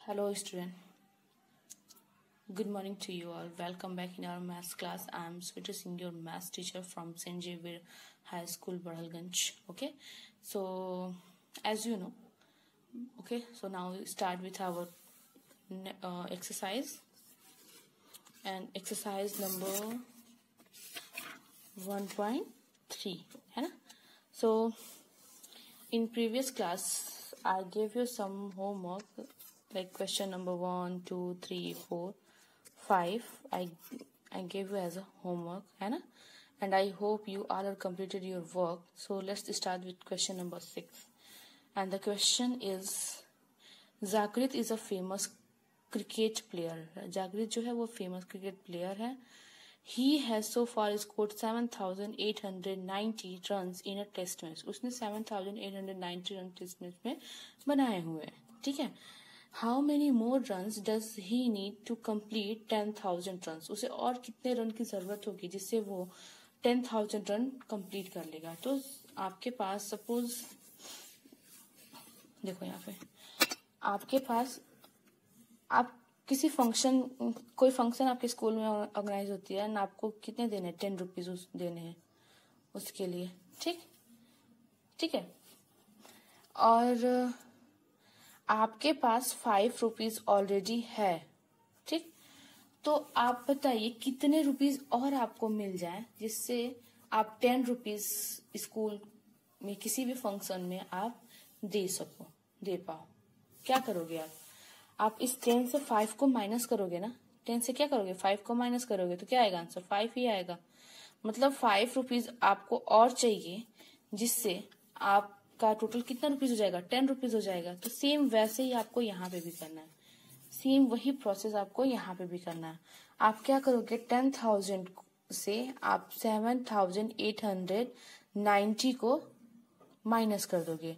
Hello student, good morning to you all. Welcome back in our maths class. I am Sweta Singh, your maths teacher from St. Xavier High School, Badalganj. Okay, so as you know, so now we start with our exercise, and exercise number 1.3 है ना. So in previous class I gave you some homework like question number 1, 2, 3, 4, 5. I gave you as a homework है ना, and I hope you all have completed your work. So let's start with question number 6, and the question is Zakrit is a famous cricket player. जागृत जो है वो famous cricket player है. He has so far scored 7,890 runs in a test match. उसने 7,890 run test match में बनाए हुए हैं. ठीक है. How many more runs does he need to complete 10,000 runs? उसे और कितने रन की जरूरत होगी जिससे वो 10,000 रन कंप्लीट कर लेगा. तो आपके पास सपोज देखो यहाँ पे आपके पास आप किसी फंक्शन कोई फंक्शन आपके स्कूल में ऑर्गेनाइज होती है ना, आपको कितने देने हैं 10 रुपीज देने हैं उसके लिए. ठीक है. और आपके पास 5 रुपीज ऑलरेडी है. ठीक. तो आप बताइए कितने रुपीज और आपको मिल जाए जिससे आप 10 रुपीज स्कूल में किसी भी फंक्शन में आप दे पाओ. क्या करोगे आप इस 10 से 5 को माइनस करोगे ना. 10 से क्या करोगे 5 को माइनस करोगे तो क्या आएगा आंसर 5 ही आएगा. मतलब 5 रुपीज आपको और चाहिए जिससे आपका टोटल कितना रुपीज हो जाएगा 10 रुपीज हो जाएगा. तो सेम वैसे ही आपको यहाँ पे भी करना है. सेम वही प्रोसेस आपको यहाँ पे भी करना है. आप क्या करोगे 10,000 से आप 7,890 को माइनस कर दोगे.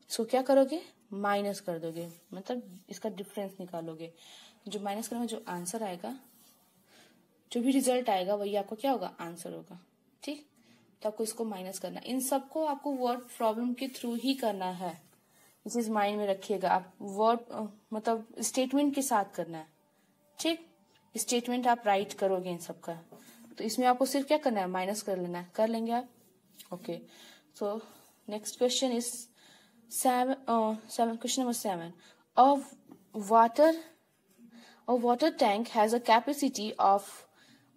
इसको क्या करोगे माइनस कर दोगे, मतलब इसका डिफरेंस निकालोगे. जो माइनस करोगे जो आंसर आएगा, जो भी रिजल्ट आएगा वही आपको क्या होगा आंसर होगा. ठीक. तो आपको इसको माइनस करना. इन सबको आपको वर्ड प्रॉब्लम के थ्रू ही करना है. इस चीज माइंड में रखिएगा. आप वर्ड मतलब स्टेटमेंट के साथ करना है. ठीक. स्टेटमेंट आप राइट करोगे इन सबका. तो इसमें आपको सिर्फ क्या करना है माइनस कर लेना है. कर लेंगे आप. Okay. So next question is question number 7. A water tank has a capacity of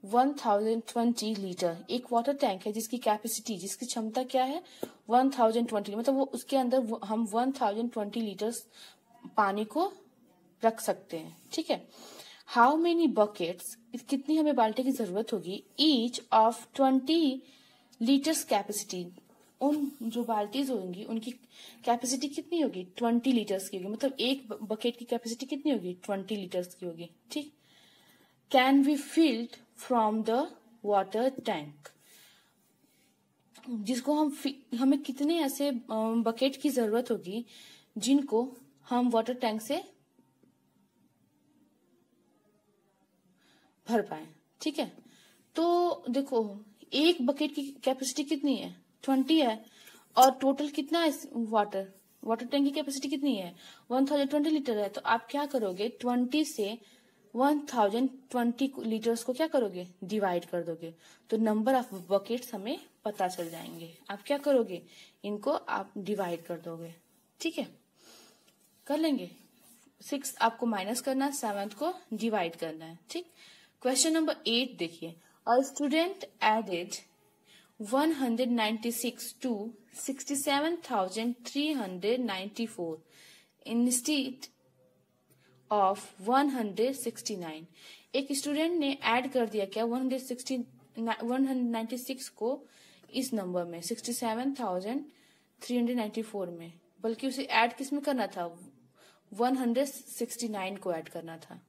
1020 litre. एक वाटर टैंक है जिसकी क्षमता क्या है 1020. मतलब वो उसके अंदर हम 1020 लीटर पानी को रख सकते हैं. ठीक है. हाउ मेनी बकेट्स, कितनी हमें बाल्टी की जरूरत होगी ईच ऑफ 20 लीटर्स कैपेसिटी. उन जो बाल्टीज होंगी उनकी कैपेसिटी कितनी होगी 20 लीटर्स की होगी. मतलब एक बकेट की कैपेसिटी कितनी होगी 20 लीटर्स की होगी. ठीक. Can be filled from the water tank. जिसको हमें कितने ऐसे बकेट की जरूरत होगी जिनको हम वाटर टैंक से भर पाए. ठीक है. तो देखो एक बकेट की कैपेसिटी कितनी है 20 है, और टोटल कितना है वाटर टैंक की कैपेसिटी कितनी है 1020 लीटर है. तो आप क्या करोगे 20 से 1020 लीटर्स को क्या करोगे डिवाइड कर दोगे. तो नंबर ऑफ बकेट्स हमें पता चल जाएंगे. आप क्या करोगे इनको आप डिवाइड कर दोगे. ठीक है. कर लेंगे. 6 आपको माइनस करना है, 7 को डिवाइड करना है. ठीक. क्वेश्चन नंबर 8 देखिए. A student added 196 to 67,394 instead of 169. एक स्टूडेंट ने ऐड कर दिया क्या 196 को इस नंबर में 67,394 में, बल्कि उसे ऐड किस में करना था 169 को ऐड करना था.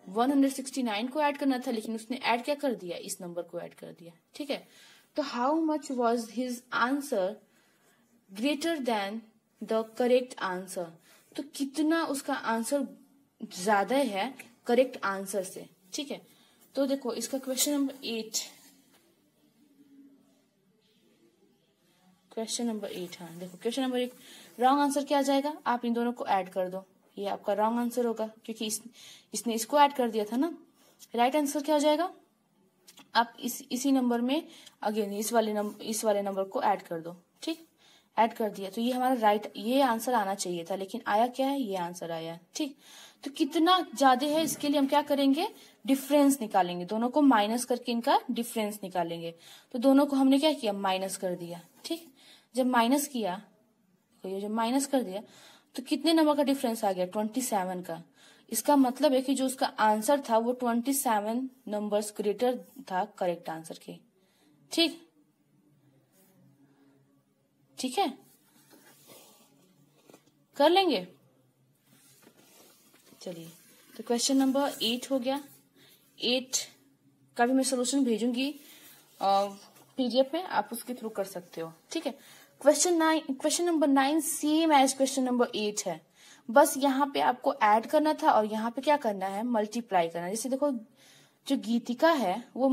169 को ऐड करना था लेकिन उसने ऐड क्या कर दिया इस नंबर को ऐड कर दिया. ठीक है. तो how much was his answer greater than the correct answer. तो कितना उसका आंसर ज्यादा है करेक्ट आंसर से. ठीक है. तो देखो इसका क्वेश्चन नंबर 8 हाँ देखो क्वेश्चन नंबर 8 रॉन्ग आंसर क्या आ जाएगा. आप इन दोनों को ऐड कर दो. ये आपका रॉन्ग आंसर होगा, क्योंकि इसने इसको ऐड कर दिया था ना। राइट आंसर क्या हो जाएगा, आप इसी नंबर में अगेन इस वाले नंबर को ऐड कर दो। ठीक, ऐड कर दिया तो ये हमारा राइट, ये आंसर आना चाहिए था, लेकिन आया क्या है, ये आंसर आया है। ठीक, तो कितना ज्यादा है इसके लिए हम क्या करेंगे, डिफरेंस निकालेंगे, दोनों को माइनस करके इनका डिफरेंस निकालेंगे। तो दोनों को हमने क्या किया, माइनस कर दिया। ठीक, जब माइनस किया, तो ये जब माइनस कर दिया तो कितने नंबर का डिफरेंस आ गया, 27 का। इसका मतलब है कि जो उसका आंसर था वो 27 नंबर्स ग्रेटर था करेक्ट आंसर के। ठीक, ठीक है, कर लेंगे। चलिए, तो क्वेश्चन नंबर 8 हो गया। 8 का भी मैं सोल्यूशन भेजूंगी पीडीएफ में, आप उसके थ्रू कर सकते हो। ठीक है, question number 9 same as question number 8 है, बस यहाँ पे आपको ऐड करना था और यहाँ पे क्या करना है, मल्टीप्लाई करना। जैसे देखो, जो गीतिका है वो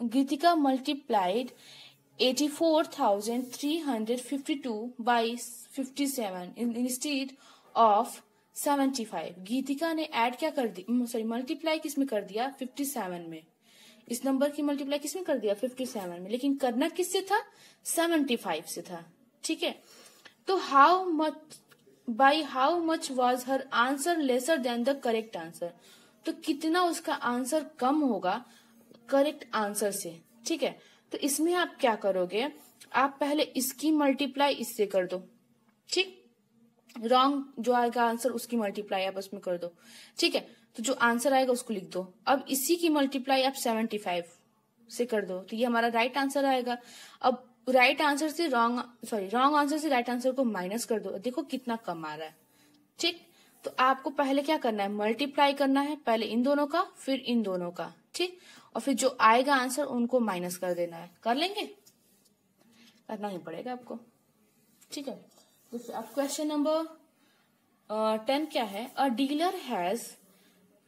गीतिका मल्टीप्लाइड 84,352 by 57 इंस्टेड ऑफ 75। गीतिका ने ऐड क्या कर दी, सॉरी मल्टीप्लाई किसमें कर दिया, 57 में। इस नंबर की मल्टीप्लाई किसमें कर दिया, 57 में, लेकिन करना किससे था, 75 से था। ठीक है, तो by how much was her answer lesser than the correct answer. तो कितना उसका आंसर कम होगा करेक्ट आंसर से। ठीक है, तो इसमें आप क्या करोगे, आप पहले इसकी मल्टीप्लाई इससे कर दो। ठीक, रॉन्ग जो आएगा आंसर उसकी मल्टीप्लाई आप उसमें कर दो। ठीक है, तो जो आंसर आएगा उसको लिख दो। अब इसी की मल्टीप्लाई आप 75 से कर दो, तो ये हमारा राइट आंसर आएगा। अब राइट आंसर से रॉन्ग आंसर से राइट आंसर को माइनस कर दो, देखो कितना कम आ रहा है। ठीक, तो आपको पहले क्या करना है, मल्टीप्लाई करना है, पहले इन दोनों का फिर इन दोनों का। ठीक, और फिर जो आएगा आंसर उनको माइनस कर देना है। कर लेंगे, करना ही पड़ेगा आपको। ठीक है, तो अब क्वेश्चन नंबर 10 क्या है, अ डीलर हैज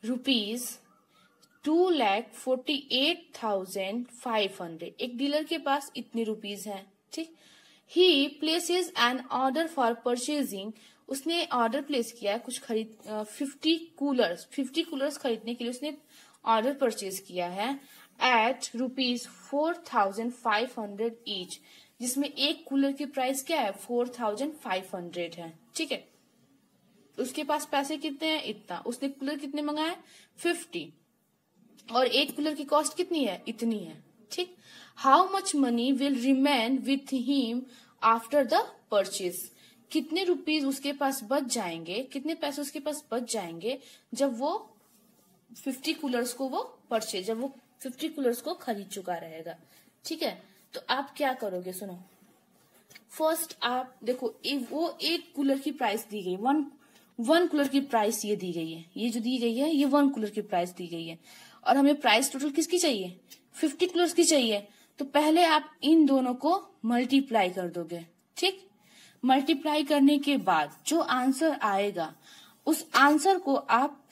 ₹2,48,500। एक डीलर के पास इतने रुपीज हैं। ठीक, he places an order for purchasing, उसने ऑर्डर प्लेस किया है कुछ 50 कूलर्स खरीदने के लिए उसने ऑर्डर परचेज किया है एट ₹4,500 ईच, जिसमें एक कूलर की प्राइस क्या है, 4,500 है। ठीक है, उसके पास पैसे कितने हैं, इतना। उसने कूलर कितने मंगाए, 50, और एक कूलर की कॉस्ट कितनी है, इतनी है। ठीक, how much money will remain with him after the purchase, कितने रुपीज उसके पास बच जाएंगे, कितने पैसे उसके पास बच जाएंगे जब वो 50 कूलर्स को जब वो 50 कूलर्स को खरीद चुका रहेगा। ठीक है, तो आप क्या करोगे, सुनो। फर्स्ट आप देखो, वो एक कूलर की प्राइस दी गई, वन कूलर की प्राइस ये दी गई है, ये जो दी गई है ये 1 कूलर की प्राइस दी गई है, और हमें प्राइस टोटल किसकी चाहिए, 50 कूलर्स की चाहिए। तो पहले आप इन दोनों को मल्टीप्लाई कर दोगे। ठीक, मल्टीप्लाई करने के बाद जो आंसर आएगा उस आंसर को आप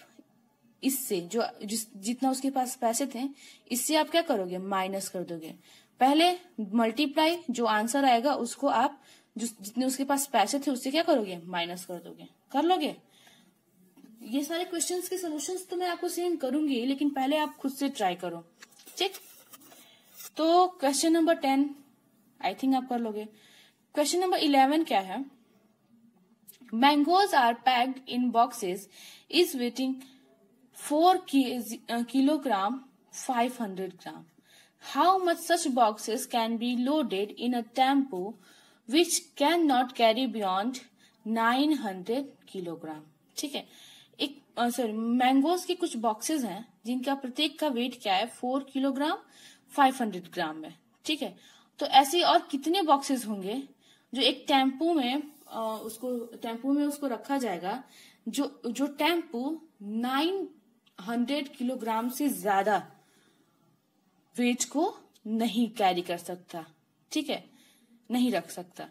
इससे जितना उसके पास पैसे थे इससे आप क्या करोगे, माइनस कर दोगे। पहले मल्टीप्लाई, जो आंसर आएगा उसको आप जितने उसके पास पैसे थे उससे क्या करोगे, माइनस कर दोगे। कर लोगे। ये सारे क्वेश्चंस के सॉल्यूशंस तो मैं आपको सेंड करूंगी, लेकिन पहले आप खुद से ट्राई करो। ठीक, तो क्वेश्चन नंबर 10 आई थिंक आप कर लोगे। क्वेश्चन नंबर 11 क्या है, mangoes are packed in boxes is weighting 4 kilogram 500 gram. How much such boxes can be loaded in a tempo which cannot carry beyond 900 kilogram? ठीक है, एक मैंगोज के कुछ बॉक्सेस हैं जिनका प्रत्येक का वेट क्या है, 4 किलोग्राम 500 ग्राम में। ठीक है, तो ऐसे और कितने बॉक्सेस होंगे जो एक टेम्पो में उसको रखा जाएगा, जो टेम्पो 900 किलोग्राम से ज्यादा वेट को नहीं कैरी कर सकता। ठीक है, नहीं रख सकता।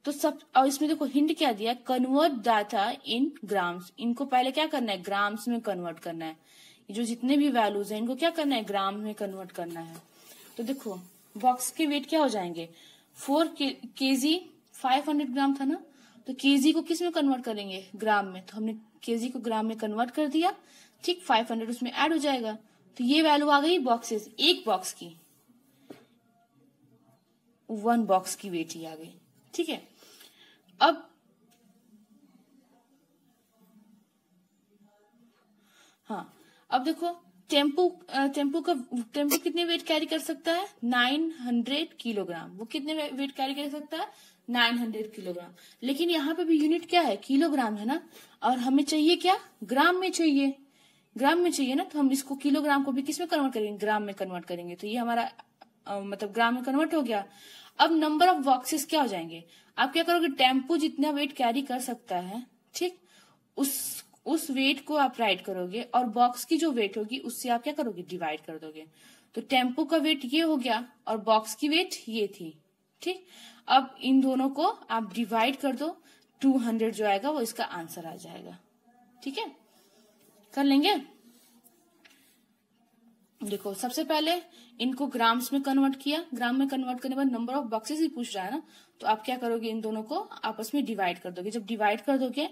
तो सब, और इसमें देखो हिंट क्या दिया, कन्वर्ट डाटा इन ग्राम्स। इनको पहले क्या करना है, ग्राम्स में कन्वर्ट करना है। जो जितने भी वैल्यूज हैं इनको क्या करना है, ग्राम में कन्वर्ट करना है। तो देखो बॉक्स के वेट क्या हो जाएंगे, 4 kg 500 ग्राम था ना, तो केजी को किस में कन्वर्ट करेंगे, ग्राम में। तो हमने केजी को ग्राम में कन्वर्ट कर दिया, ठीक, 500 उसमें ऐड हो जाएगा, तो ये वैल्यू आ गई बॉक्सेस, एक बॉक्स की, 1 बॉक्स की वेट ही आ गई, ठीक है। अब हाँ, अब देखो टेम्पो कितने वेट कैरी कर सकता है, 900 किलोग्राम। वो कितने वेट कैरी कर सकता है, 900 किलोग्राम। लेकिन यहाँ पे भी यूनिट क्या है, किलोग्राम है ना, और हमें चाहिए क्या, ग्राम में चाहिए, ग्राम में चाहिए ना, तो हम इसको किलोग्राम को भी किस में कन्वर्ट करेंगे, ग्राम में कन्वर्ट करेंगे, तो ये हमारा मतलब ग्राम में कन्वर्ट हो गया। अब नंबर ऑफ बॉक्सेस क्या हो जाएंगे, आप क्या करोगे, टेम्पो जितना वेट कैरी कर सकता है, ठीक, उस वेट को आप राइट करोगे और बॉक्स की जो वेट होगी उससे आप क्या करोगे, डिवाइड कर दोगे। तो टेम्पो का वेट ये हो गया और बॉक्स की वेट ये थी, ठीक। अब इन दोनों को आप डिवाइड कर दो, 200 जो आएगा वो इसका आंसर आ जाएगा, ठीक है, कर लेंगे। देखो सबसे पहले इनको ग्राम्स में कन्वर्ट किया, ग्राम में कन्वर्ट करने के बाद नंबर ऑफ बॉक्सेस ही पूछ रहा है ना, तो आप क्या करोगे, इन दोनों को आपस में डिवाइड कर दोगे। जब डिवाइड कर दोगे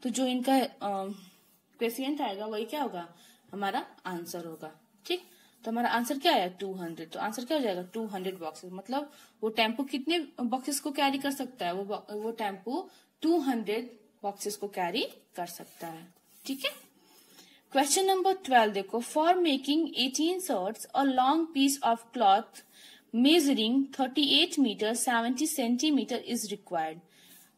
तो जो इनका क्वेश्चन आएगा वही क्या होगा, हमारा आंसर होगा, ठीक। तो हमारा आंसर क्या आया, 200। तो आंसर क्या हो जाएगा, 200 बॉक्सेस। मतलब वो टेम्पो कितने बॉक्सेस को कैरी कर सकता है, वो टेम्पो 200 बॉक्सेस को कैरी कर सकता है, ठीक है। क्वेश्चन नंबर 12 देखो, for making 18 shirts a long piece of cloth measuring 38 metre 70 centimetre is required,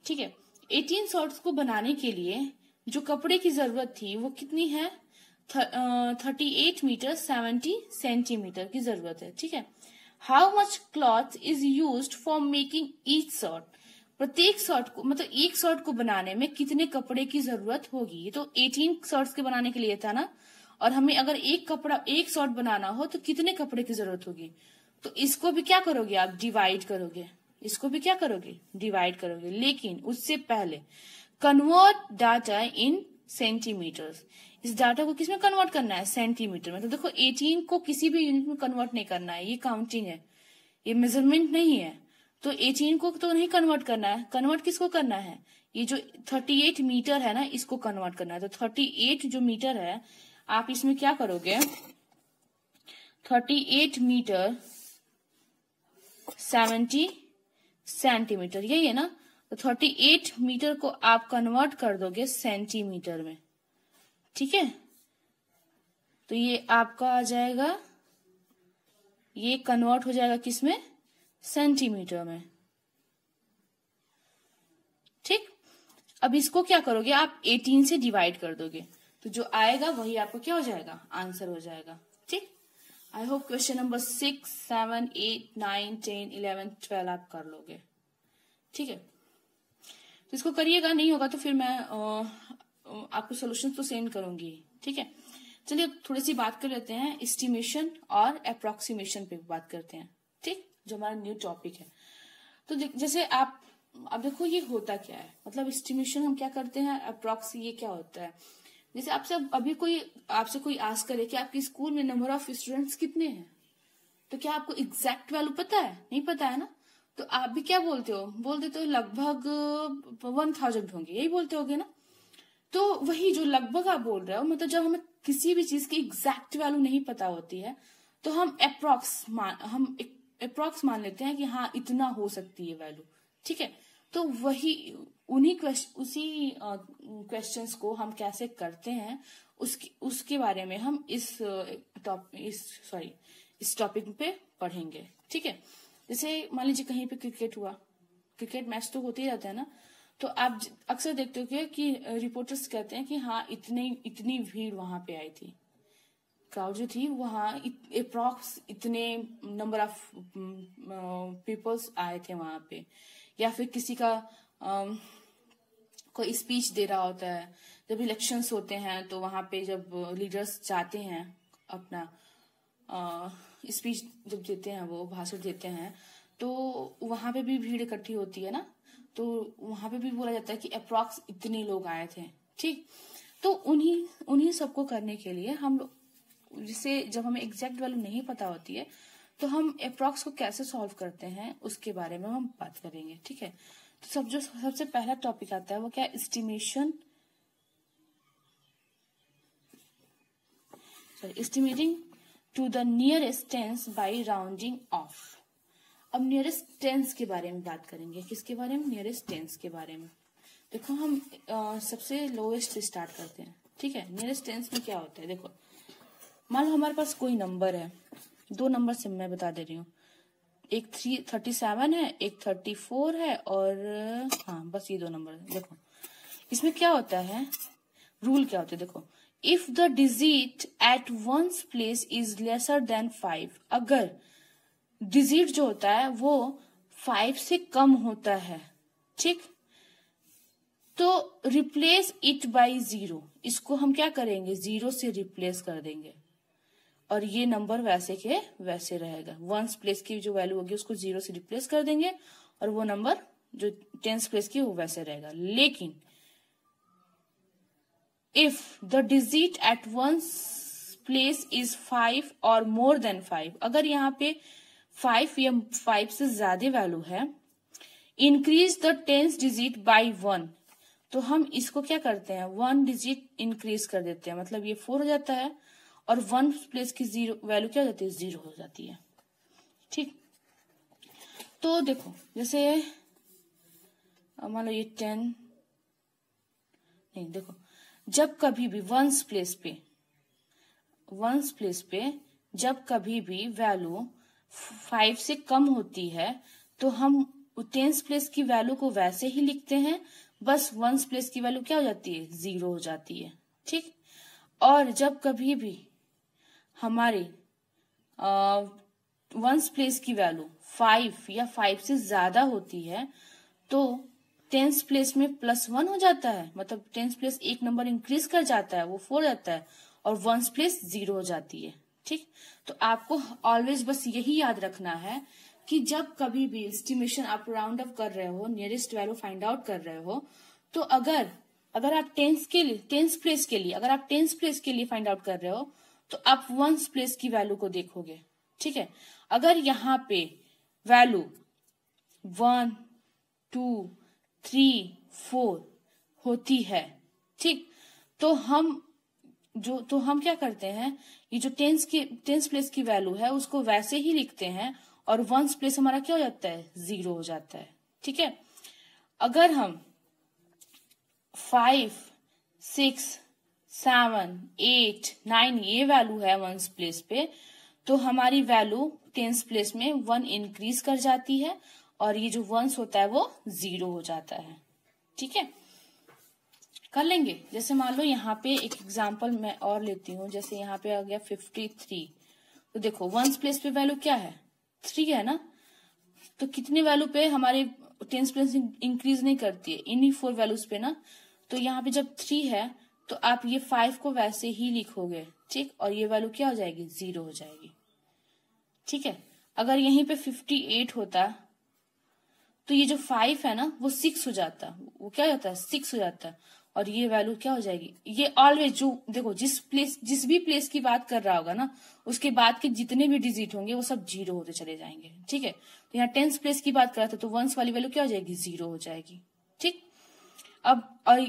ठीक है। 18 शर्ट्स को बनाने के लिए जो कपड़े की जरूरत थी वो कितनी है, 38 मीटर 70 सेंटीमीटर की जरूरत है, ठीक है। How much cloth is used for making each shirt, प्रत्येक शर्ट को मतलब एक शर्ट को बनाने में कितने कपड़े की जरूरत होगी। ये तो 18 शर्ट्स के बनाने के लिए था ना, और हमें अगर एक शर्ट बनाना हो तो कितने कपड़े की जरूरत होगी। तो इसको भी क्या करोगे आप, डिवाइड करोगे, इसको भी क्या करोगे, डिवाइड करोगे। लेकिन उससे पहले कन्वर्ट डाटा इन सेंटीमीटर्स, इस डाटा को किसमें कन्वर्ट करना है, सेंटीमीटर में। तो देखो 18 को किसी भी यूनिट में कन्वर्ट नहीं करना है, ये काउंटिंग है, ये मेजरमेंट नहीं है। तो 18 को तो नहीं कन्वर्ट करना है, कन्वर्ट किसको करना है, ये जो 38 मीटर है ना, इसको कन्वर्ट करना है। तो 38 जो मीटर है, आप इसमें क्या करोगे, 38 मीटर 70 सेंटीमीटर, यही है ना। तो 38 मीटर को आप कन्वर्ट कर दोगे सेंटीमीटर में, ठीक है। तो ये आपका आ जाएगा, ये कन्वर्ट हो जाएगा किसमें, सेंटीमीटर में, ठीक। अब इसको क्या करोगे आप, 18 से डिवाइड कर दोगे, तो जो आएगा वही आपको क्या हो जाएगा, आंसर हो जाएगा, ठीक। आई होप क्वेश्चन नंबर 6, 7, 8, 9, 10, 11, 12 आप कर लोगे, ठीक है। तो इसको करिएगा, नहीं होगा तो फिर मैं आपको सोल्यूशन तो सेंड करूंगी, ठीक है। चलिए थोड़ी सी बात कर लेते हैं एस्टिमेशन और अप्रोक्सीमेशन पे बात करते हैं, ठीक, जो हमारा न्यू टॉपिक है। तो जैसे आप अब देखो ये होता क्या है, मतलब एस्टिमेशन हम क्या करते हैं, अप्रोक्स ये क्या होता है। जैसे आपसे कोई आस्क करे कि आपके स्कूल में नंबर ऑफ स्टूडेंट्स कितने हैं, तो क्या आपको एग्जैक्ट वैल्यू पता है, नहीं पता है ना। तो आप भी क्या बोलते हो, बोल देते हो लगभग 1000 होंगे, यही बोलते होगे ना। तो वही जो लगभग आप बोल रहे हो, मतलब जब हमें किसी भी चीज की एग्जैक्ट वैल्यू नहीं पता होती है तो हम अप्रोक्स मान लेते हैं कि हाँ इतना हो सकती है वैल्यू, ठीक है। तो वही उसी क्वेश्चंस को हम कैसे करते हैं उसके बारे में हम इस टॉपिक पे पढ़ेंगे, ठीक है। जैसे मान लीजिए कहीं पे क्रिकेट हुआ, क्रिकेट मैच तो होते ही रहता है ना, तो आप अक्सर देखते हो कि रिपोर्टर्स कहते हैं कि हाँ इतनी भीड़ वहां पे आई थी, क्राउड जो थी वहां अप्रॉक्स इतने नंबर ऑफ पीपल्स आए थे वहां पे। या फिर किसी का कोई स्पीच दे रहा होता है, जब इलेक्शंस होते हैं तो वहां पे जब लीडर्स जाते हैं अपना स्पीच जब देते हैं, वो भाषण देते हैं, तो वहां पे भी भीड़ इकट्ठी होती है ना, तो वहां पे भी बोला जाता है कि अप्रॉक्स इतने लोग आए थे, ठीक। तो उन्हीं सबको करने के लिए हम लोग, जिससे जब हमें एग्जैक्ट वैल्यू नहीं पता होती है तो हम अप्रॉक्स को कैसे सॉल्व करते हैं उसके बारे में हम बात करेंगे, ठीक है। तो सबसे पहला टॉपिक आता है वो क्या, estimation estimating to the nearest tens by rounding off. अब नियरेस्ट टेंस के बारे में बात करेंगे। किसके बारे में? नियरेस्ट टेंस के बारे में। देखो हम सबसे लोएस्ट से स्टार्ट करते हैं, ठीक है। नियरेस्ट टेंस में क्या होता है, देखो मान लो हमारे पास कोई नंबर है, दो नंबर से मैं बता दे रही हूँ, एक 37 है, एक 34 है, और हाँ बस ये दो नंबर है। देखो इसमें क्या होता है, रूल क्या होता है, देखो if the digit at ones place is lesser than 5, अगर डिजिट जो होता है वो 5 से कम होता है, ठीक, तो रिप्लेस इट बाय 0, इसको हम क्या करेंगे, 0 से रिप्लेस कर देंगे और ये नंबर वैसे के वैसे रहेगा। वंस प्लेस की जो वैल्यू होगी उसको 0 से रिप्लेस कर देंगे और वो नंबर जो टेंस प्लेस की वो वैसे रहेगा। लेकिन if the digit at ones place is 5 और मोर देन 5, अगर यहाँ पे 5 या 5 से ज्यादा वैल्यू है, increase the tens digit bye 1, तो हम इसको क्या करते हैं, 1 डिजिट इंक्रीज कर देते हैं, मतलब ये 4 हो जाता है और 1 प्लेस की जीरो वैल्यू क्या हो जाती है, 0 हो जाती है, ठीक। तो देखो जैसे मान लो ये 10 नहीं, देखो जब कभी भी वंस प्लेस पे जब कभी भी वैल्यू 5 से कम होती है तो हम टेंस प्लेस की वैल्यू को वैसे ही लिखते हैं, बस वंस प्लेस की वैल्यू क्या हो जाती है, 0 हो जाती है, ठीक। और जब कभी भी हमारे वंस प्लेस की वैल्यू 5 या 5 से ज्यादा होती है तो टेंस प्लेस में +1 हो जाता है, मतलब टेंस प्लेस एक नंबर इंक्रीज कर जाता है, वो 4 जाता है और वंस प्लेस 0 हो जाती है, ठीक। तो आपको ऑलवेज बस यही याद रखना है कि जब कभी भी एस्टिमेशन आप राउंड अप कर रहे हो, नियरेस्ट वैल्यू फाइंड आउट कर रहे हो, तो अगर आप टेंस प्लेस के लिए फाइंड आउट कर रहे हो तो आप वंस प्लेस की वैल्यू को देखोगे, ठीक है। अगर यहाँ पे वैल्यू 1, 2, 3, 4 होती है, ठीक, तो हम क्या करते हैं, ये जो टेंस प्लेस की वैल्यू है उसको वैसे ही लिखते हैं और वंस प्लेस हमारा क्या हो जाता है, 0 हो जाता है, ठीक है। अगर हम 5, 6, 7, 8, 9 ये वैल्यू है वंस प्लेस पे, तो हमारी वैल्यू टेंस प्लेस में 1 इंक्रीज कर जाती है और ये जो वंस होता है वो 0 हो जाता है, ठीक है। कर लेंगे। जैसे मान लो यहाँ पे एक एग्जांपल मैं और लेती हूँ, जैसे यहाँ पे आ गया 53, तो देखो वंस प्लेस पे वैल्यू क्या है, 3 है ना, तो कितनी वैल्यू पे हमारे टेंस प्लेस इंक्रीज नहीं करती है, इन्हीं 4 वैल्यूज पे ना। तो यहाँ पे जब 3 है तो आप ये 5 को वैसे ही लिखोगे, ठीक, और ये वैल्यू क्या हो जाएगी, 0 हो जाएगी, ठीक है। अगर यहीं पे 58 होता तो ये जो 5 है ना वो 6 हो जाता, वो क्या हो जाता है, 6 हो जाता है और ये वैल्यू क्या हो जाएगी। ये ऑलवेज जो देखो जिस भी प्लेस की बात कर रहा होगा ना, उसके बाद के जितने भी डिजिट होंगे वो सब 0 होते चले जाएंगे, ठीक है। तो यहाँ टेंस प्लेस की बात कर रहा था तो वंस वाली वैल्यू क्या हो जाएगी, 0 हो जाएगी, ठीक। अब और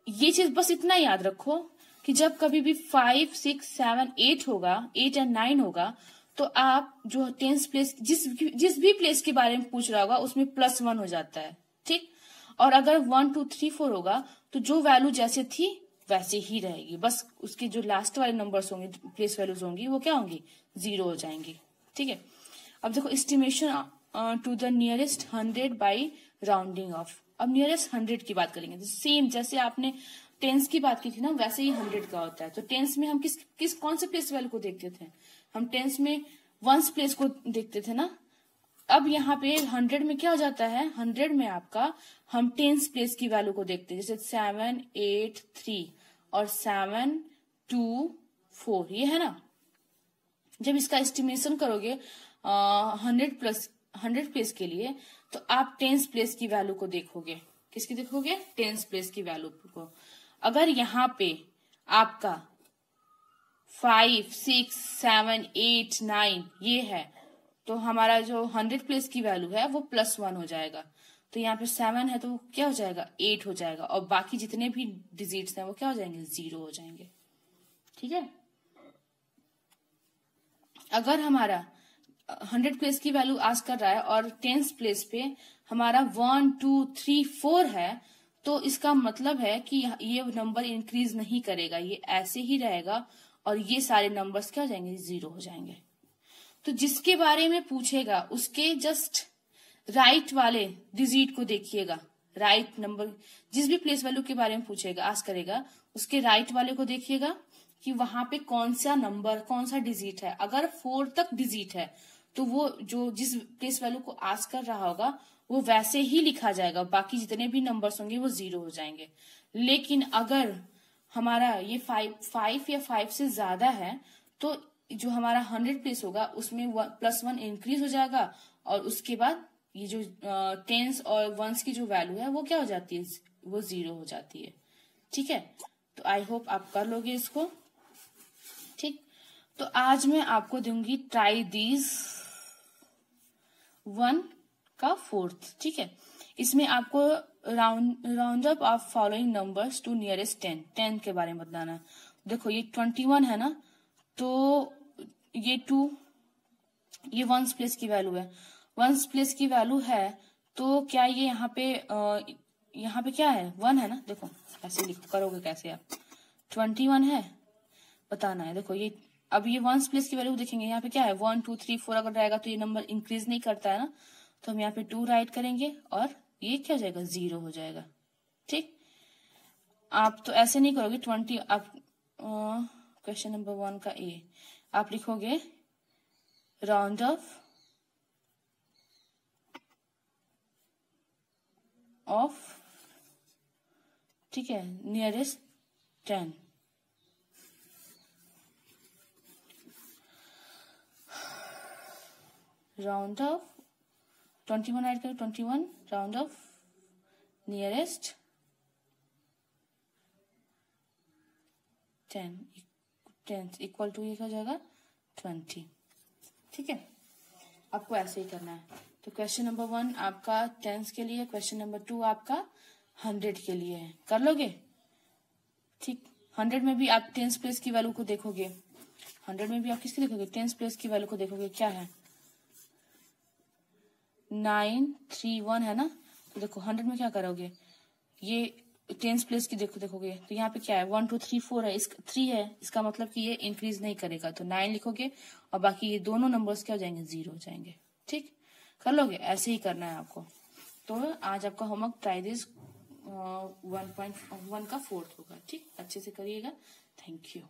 ये चीज बस इतना याद रखो कि जब कभी भी 5, 6, 7, 8 होगा, 8 या 9 होगा, तो आप जो टेंस प्लेस जिस भी प्लेस के बारे में पूछ रहा होगा उसमें +1 हो जाता है, ठीक। और अगर 1, 2, 3, 4 होगा तो जो वैल्यू जैसे थी वैसे ही रहेगी, बस उसके जो लास्ट वाले नंबर्स होंगे, प्लेस वैल्यूज होंगी, वो क्या होंगी, 0 हो जाएंगी, ठीक है। अब देखो estimation to the nearest 100 by rounding off. अब नियरेस्ट 100 की बात करेंगे, सेम जैसे आपने टेंस की बात की थी ना, वैसे ही 100 का होता है। तो टेंस में हम कौन से प्लेस वैल्यू को देखते थे, हम टेंस में वंस प्लेस को देखते थे ना। अब यहाँ पे 100 में क्या हो जाता है, 100 में आपका हम टेंस प्लेस की वैल्यू को देखते हैं, जैसे 7, 8, 3 और 7, 2, 4, ये है ना। जब इसका एस्टिमेशन करोगे 100 प्लेस के लिए, तो आप टेंस प्लेस की वैल्यू को देखोगे, किसकी देखोगे, टेंस प्लेस की वैल्यू को। अगर यहाँ पे आपका 5, 6, 7, 8, 9 ये है, तो हमारा जो 100 प्लेस की वैल्यू है वो +1 हो जाएगा। तो यहाँ पे 7 है तो क्या हो जाएगा, 8 हो जाएगा और बाकी जितने भी डिजिट्स हैं वो क्या हो जाएंगे, 0 हो जाएंगे, ठीक है। अगर हमारा 100 प्लेस की वैल्यू आस्क कर रहा है और 10th प्लेस पे हमारा 1 2 3 4 है, तो इसका मतलब है कि ये नंबर इंक्रीज नहीं करेगा, ये ऐसे ही रहेगा और ये सारे नंबर्स क्या हो जाएंगे, 0 हो जाएंगे। तो जिसके बारे में पूछेगा उसके जस्ट राइट वाले डिजिट को देखिएगा, राइट नंबर, जिस भी प्लेस वैल्यू के बारे में पूछेगा, आस्क करेगा, उसके राइट वाले को देखिएगा कि वहां पे कौन सा नंबर, कौन सा डिजिट है। अगर 4 तक डिजिट है तो वो जो जिस प्लेस वैल्यू को आस्क कर रहा होगा वो वैसे ही लिखा जाएगा, बाकी जितने भी नंबर्स होंगे वो 0 हो जाएंगे। लेकिन अगर हमारा ये 5 या 5 से ज्यादा है तो जो हमारा 100 प्लेस होगा उसमें +1 इंक्रीज हो जाएगा और उसके बाद ये जो टेंस और वंस की जो वैल्यू है वो क्या हो जाती है, वो 0 हो जाती है। ठीक है, तो आई होप आप कर लोगे इसको। ठीक, तो आज मैं आपको दूंगी ट्राई दीज 1 का 4th। ठीक है, इसमें आपको round up off following numbers to nearest 10 के बारे में बताना है। देखो ये 21 है ना, तो ये 2, ये 1 प्लेस की वैल्यू है, 1 प्लेस की वैल्यू है, तो क्या ये यहाँ पे क्या है, 1 है ना। देखो ऐसे लिखो, करोगे कैसे आप, 21 है बताना है। देखो ये अब ये 1 प्लेस की वैल्यू देखेंगे, यहाँ पे क्या है 1 2 3 4 अगर रहेगा तो ये नंबर इंक्रीज नहीं करता है ना, तो हम यहाँ पे 2 राइट करेंगे और ये क्या हो जाएगा, 0 हो जाएगा। ठीक, आप तो ऐसे नहीं करोगे 20, आप क्वेश्चन नंबर 1 का ए आप लिखोगे राउंड ऑफ, ठीक है, नियरेस्ट 10। राउंड ऑफ 21 ऐड करो, 21 round off nearest 10 equal to ये हो जाएगा 20। ठीक है, आपको ऐसे ही करना है। तो क्वेश्चन नंबर 1 आपका 10 के लिए, क्वेश्चन नंबर 2 आपका 100 के लिए है, कर लोगे। ठीक, 100 में भी आप 10th प्लेस की वैल्यू को देखोगे, 100 में भी आप किसकी देखोगे, 10th प्लेस की वैल्यू को देखोगे, क्या है 931 है ना। तो देखो 100 में क्या करोगे, ये 10th प्लेस की देखोगे, तो यहाँ पे क्या है 1 2 3 4 है, 3 है, इसका मतलब कि ये इंक्रीज नहीं करेगा, तो 9 लिखोगे और बाकी ये दोनों नंबर्स क्या हो जाएंगे, 0 हो जाएंगे। ठीक, कर लोगे, ऐसे ही करना है आपको। तो आज आपका होमवर्क ट्राई दिस 1.1 का 4th होगा। ठीक, अच्छे से करिएगा। Thank you.